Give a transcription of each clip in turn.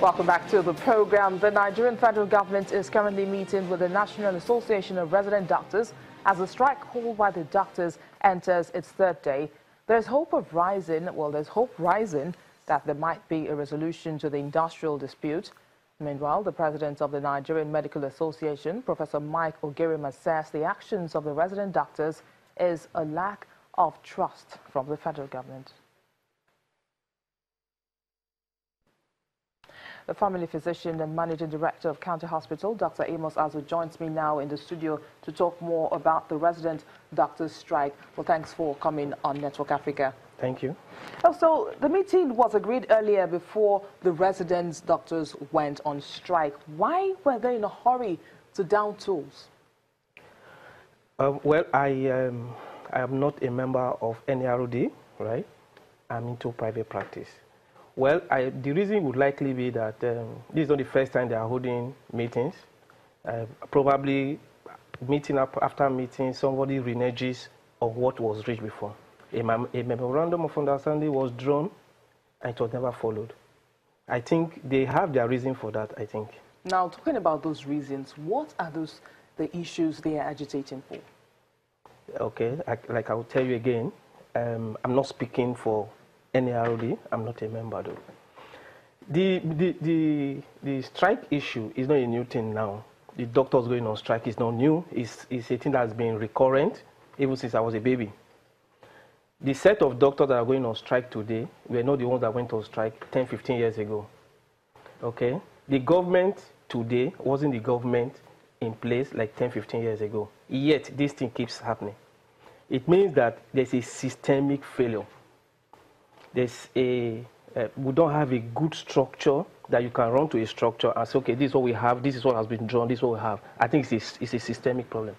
Welcome back to the program. The Nigerian federal government is currently meeting with the National Association of Resident Doctors as the strike called by the doctors enters its third day. There's hope rising that there might be a resolution to the industrial dispute. Meanwhile, the president of the Nigerian Medical Association, Professor Mike Ogerima, says the actions of the resident doctors is a lack of trust from the federal government. The family physician and managing director of County Hospital, Dr. Amos Azu, joins me now in the studio to talk more about the resident doctors' strike. Well, thanks for coming on Network Africa. Thank you. So the meeting was agreed earlier before the resident doctors went on strike. Why were they in a hurry to down tools? Well, I am not a member of NROD, right? I'm into private practice. Well, the reason would likely be that this is not the first time they are holding meetings. Probably meeting after meeting, somebody reneges of what was reached before. A memorandum of understanding was drawn and it was never followed. I think they have their reason for that, I think. Now, talking about those reasons, what are the issues they are agitating for? Okay, like I will tell you again, I'm not speaking for NROD, I'm not a member though. The strike issue is not a new thing now. The doctors going on strike is not new. It's a thing that's been recurrent even since I was a baby. The set of doctors that are going on strike today were not the ones that went on strike 10, 15 years ago. Okay? The government today wasn't the government in place like 10, 15 years ago. Yet, this thing keeps happening. It means that there's a systemic failure. We don't have a good structure that you can run to a structure and say, okay, this is what we have, this is what has been drawn, this is what we have. I think it's a systemic problem.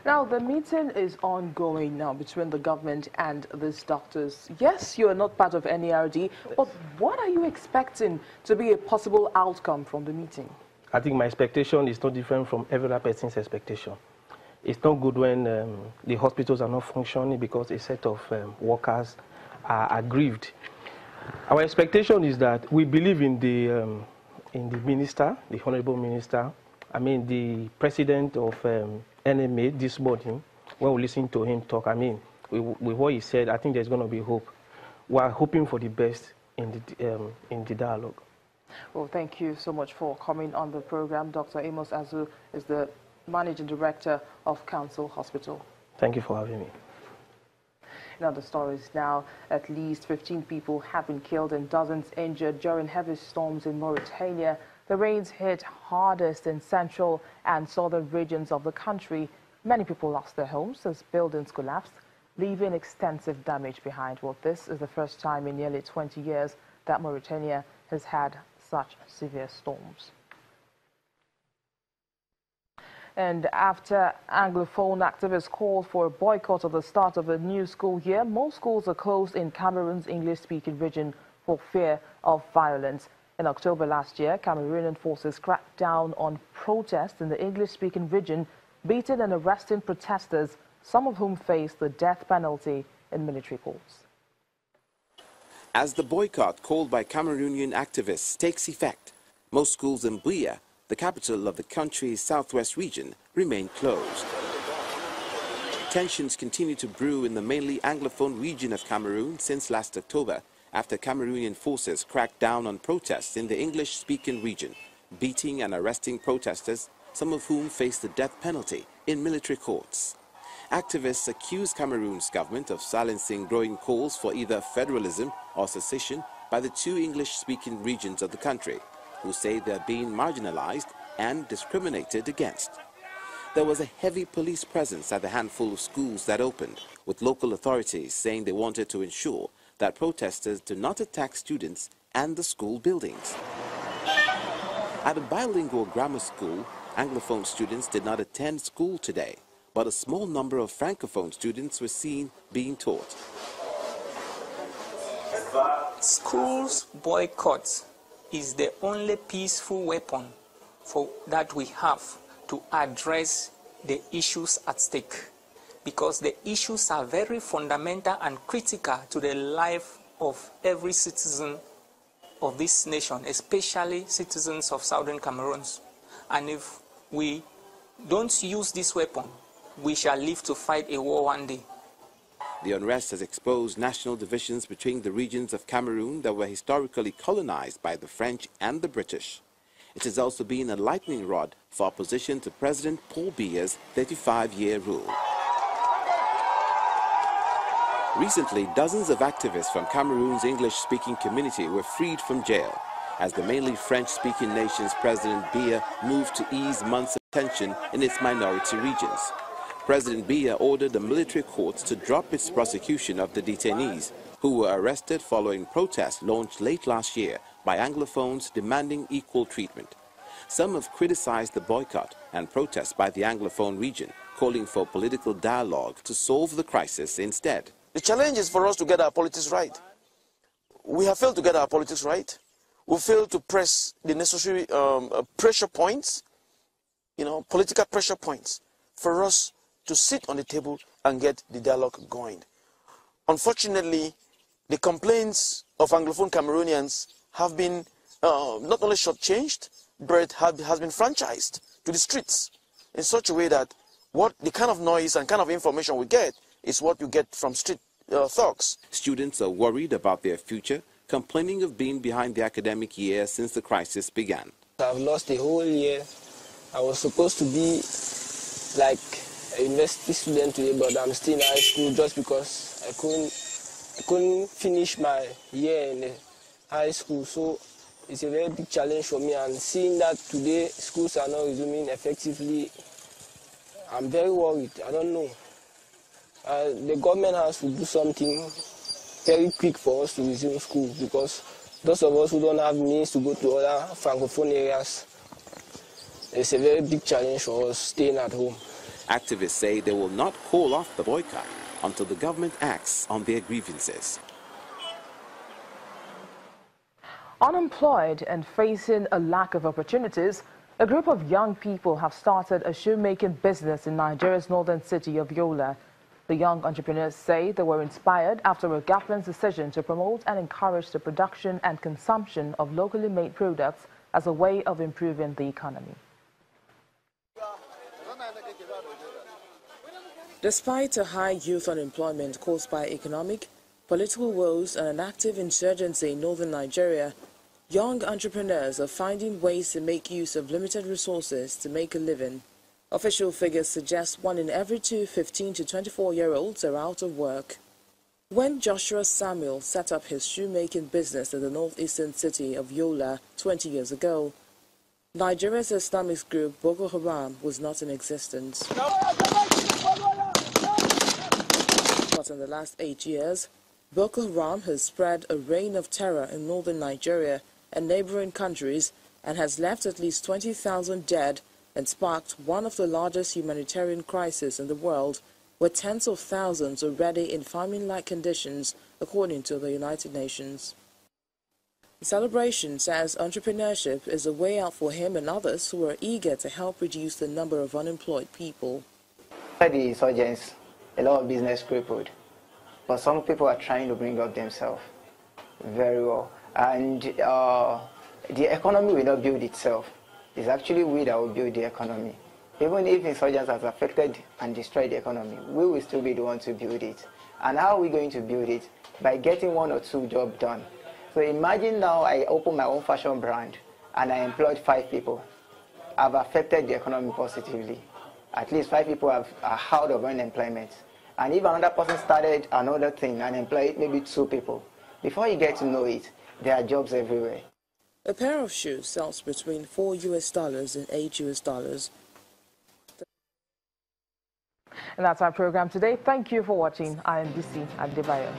Now, the meeting is ongoing now between the government and these doctors. Yes, you are not part of NERD, but what are you expecting to be a possible outcome from the meeting? I think my expectation is not different from every other person's expectation. It's not good when the hospitals are not functioning because a set of workers are aggrieved. Our expectation is that we believe in the minister, the honorable minister. I mean, the president of NMA this morning, when we listen to him talk, I mean, with what he said, I think there's going to be hope. We are hoping for the best in the dialogue. Well, thank you so much for coming on the program. Dr. Amos Azu is the managing director of Council Hospital. Thank you for having me. In other stories now, at least 15 people have been killed and dozens injured during heavy storms in Mauritania. The rains hit hardest in central and southern regions of the country. Many people lost their homes as buildings collapsed, leaving extensive damage behind. Well, this is the first time in nearly 20 years that Mauritania has had such severe storms. And after Anglophone activists called for a boycott at the start of the new school year, most schools are closed in Cameroon's English-speaking region for fear of violence. In October last year, Cameroonian forces cracked down on protests in the English-speaking region, beating and arresting protesters, some of whom faced the death penalty in military courts. As the boycott called by Cameroonian activists takes effect, most schools in Buea, the capital of the country's southwest region, remain closed. Tensions continue to brew in the mainly Anglophone region of Cameroon since last October, after Cameroonian forces cracked down on protests in the English-speaking region, beating and arresting protesters, some of whom faced the death penalty in military courts. Activists accuse Cameroon's government of silencing growing calls for either federalism or secession by the two English-speaking regions of the country, who say they are being marginalized and discriminated against. There was a heavy police presence at the handful of schools that opened, with local authorities saying they wanted to ensure that protesters do not attack students and the school buildings. At a bilingual grammar school, Anglophone students did not attend school today, but a small number of Francophone students were seen being taught. Schools boycott is the only peaceful weapon that we have to address the issues at stake, because the issues are very fundamental and critical to the life of every citizen of this nation, especially citizens of Southern Cameroon. And if we don't use this weapon, we shall live to fight a war one day. The unrest has exposed national divisions between the regions of Cameroon that were historically colonized by the French and the British. It has also been a lightning rod for opposition to President Paul Biya's 35-year rule. Recently, dozens of activists from Cameroon's English-speaking community were freed from jail as the mainly French-speaking nation's President Biya moved to ease months of tension in its minority regions. President Biya ordered the military courts to drop its prosecution of the detainees, who were arrested following protests launched late last year by Anglophones demanding equal treatment. Some have criticized the boycott and protests by the Anglophone region, calling for political dialogue to solve the crisis instead. The challenge is for us to get our politics right. We have failed to get our politics right. We failed to press the necessary pressure points, political pressure points, for us to sit on the table and get the dialogue going. Unfortunately, the complaints of Anglophone Cameroonians have been not only shortchanged, but has been franchised to the streets in such a way that the kind of noise and kind of information we get is what you get from street thugs. Students are worried about their future, complaining of being behind the academic year since the crisis began. I've lost a whole year. I was supposed to be like a university student today, but I'm still in high school just because I couldn't finish my year in the high school. So it's a very big challenge for me, and seeing that today schools are not resuming effectively, I'm very worried. I don't know. The government has to do something very quick for us to resume school, because those of us who don't have means to go to other francophone areas, it's a very big challenge for us staying at home. Activists say they will not call off the boycott until the government acts on their grievances. Unemployed and facing a lack of opportunities, a group of young people have started a shoemaking business in Nigeria's northern city of Yola. The young entrepreneurs say they were inspired after a government's decision to promote and encourage the production and consumption of locally made products as a way of improving the economy. Despite a high youth unemployment caused by economic, political woes and an active insurgency in northern Nigeria, young entrepreneurs are finding ways to make use of limited resources to make a living. Official figures suggest 1 in every 2 15 to 24-year-olds are out of work. When Joshua Samuel set up his shoemaking business in the northeastern city of Yola 20 years ago, Nigeria's Islamist group Boko Haram was not in existence. But in the last 8 years, Boko Haram has spread a reign of terror in northern Nigeria and neighboring countries and has left at least 20,000 dead and sparked one of the largest humanitarian crises in the world, with tens of thousands already in famine-like conditions, according to the United Nations. The celebration says entrepreneurship is a way out for him and others who are eager to help reduce the number of unemployed people. The insurgents, a lot of business crippled, but some people are trying to bring up themselves very well. And the economy will not build itself. It's actually we that will build the economy. Even if insurgents has affected and destroyed the economy, we will still be the ones to build it. And how are we going to build it? By getting 1 or 2 jobs done. So imagine now I open my own fashion brand and I employed 5 people. I've affected the economy positively. At least 5 people are out of unemployment. And if another person started another thing and employed maybe 2 people, before you get to know it, there are jobs everywhere. A pair of shoes sells between $4 and $8. And that's our program today. Thank you for watching. I am Bisi Adebayo.